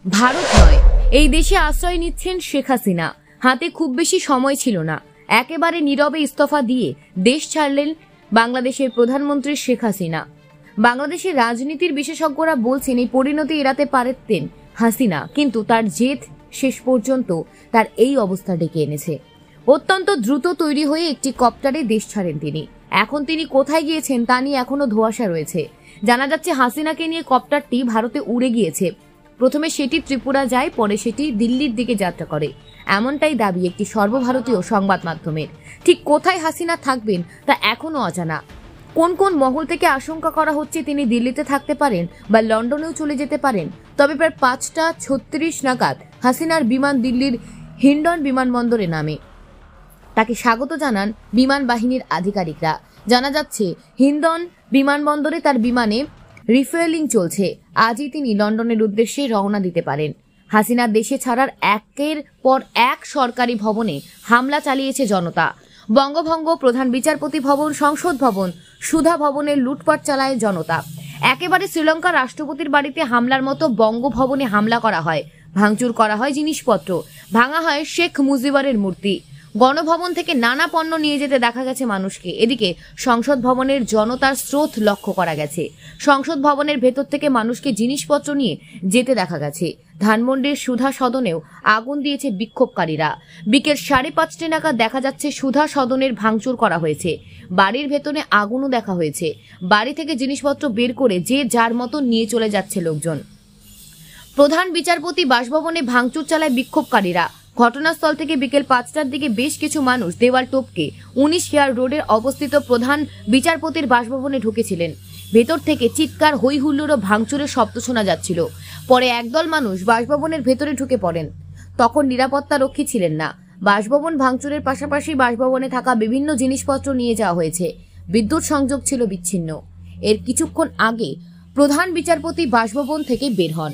ভারত নয়, এই দেশে আশ্রয় নিচ্ছেন শেখ হাসিনা। হাতে খুব বেশি সময় ছিল না, একেবারে নীরবে ইস্তফা দিয়ে দেশ ছাড়লেন বাংলাদেশের প্রধানমন্ত্রী শেখ হাসিনা। বাংলাদেশের রাজনীতির বিশেষজ্ঞরা বলছেন এই পরিণতি এড়াতে পারতেন হাসিনা, কিন্তু তার জেদ শেষ পর্যন্ত তার এই অবস্থা ডেকে এনেছে। অত্যন্ত দ্রুত তৈরি হয়ে একটি কপ্টারে দেশ ছাড়েন তিনি। এখন তিনি কোথায় গিয়েছেন তা নিয়ে এখনো ধোঁয়াশা রয়েছে। জানা যাচ্ছে হাসিনাকে নিয়ে কপ্টারটি ভারতে উড়ে গিয়েছে। প্রথমে সেটি ত্রিপুরা যায়, পরে সেটি দিল্লির দিকে যাত্রা করে, এমনটাই দাবি একটি সর্বভারতীয় সংবাদ মাধ্যমের। ঠিক কোথায় হাসিনা থাকবেন তা এখনো অজানা। কোন কোন মহল থেকে আশঙ্কা করা হচ্ছে তিনি দিল্লিতে থাকতে পারেন বা লন্ডনেও চলে যেতে পারেন। তবে প্রায় 5:36 নাগাদ হাসিনার বিমান দিল্লির হিন্ডন বিমানবন্দরে নামে। তাকে স্বাগত জানান বিমান বাহিনীর আধিকারিকরা। জানা যাচ্ছে হিন্ডন বিমানবন্দরে তার বিমানে রিফুয়েলিং চলছে। আজই তিনি লন্ডনের উদ্দেশ্যে রওনা দিতে পারেন। হাসিনা দেশে ছাড়ার একের পর এক সরকারি ভবনে হামলা চালিয়েছে জনতা। বঙ্গভঙ্গ, প্রধান বিচারপতি ভবন, সংসদ ভবন, সুধা ভবনের লুটপাট চালায় জনতা। একেবারে শ্রীলঙ্কার রাষ্ট্রপতির বাড়িতে হামলার মতো বঙ্গভবনে হামলা করা হয়, ভাঙচুর করা হয় জিনিসপত্র, ভাঙা হয় শেখ মুজিবরের মূর্তি। গণভবন থেকে নানা পণ্য নিয়ে যেতে দেখা গেছে মানুষকে। এদিকে সংসদ ভবনের জনতার স্রোত লক্ষ্য করা গেছে। সংসদ ভবনের ভেতর থেকে মানুষকে জিনিসপত্র নিয়ে যেতে দেখা গেছে। ধানমন্ডির সুধা সদনেও আগুন দিয়েছে বিক্ষোভকারীরা। বিকেল 5:30 নাগাদ দেখা যাচ্ছে সুধা সদনের ভাঙচুর করা হয়েছে। বাড়ির ভেতরে আগুনও দেখা হয়েছে। বাড়ি থেকে জিনিসপত্র বের করে যে যার মতো নিয়ে চলে যাচ্ছে লোকজন। প্রধান বিচারপতি বাসভবনে ভাঙচুর চালায় বিক্ষোভকারীরা। ঘটনাস্থল থেকে বিকেল 5টার দিকে বেশ কিছু মানুষ দেওয়াল টপকে 19 হেয়ার রোডের অবস্থিত প্রধান বিচারপতির বাসভবনে ঢুকেছিলেন। ভেতর থেকে চিৎকার, হই হুল্লোড় ও ভাঙচুরের শব্দ শোনা যাচ্ছিল। পরে একদল মানুষ বাসভবনের ভেতরে ঢুকে পড়েন। তখন নিরাপত্তা রক্ষী ছিলেন না। বাসভবন ভাঙচুরের পাশাপাশি বাসভবনে থাকা বিভিন্ন জিনিসপত্র নিয়ে যাওয়া হয়েছে। বিদ্যুৎ সংযোগ ছিল বিচ্ছিন্ন। এর কিছুক্ষণ আগে প্রধান বিচারপতি বাসভবন থেকে বের হন।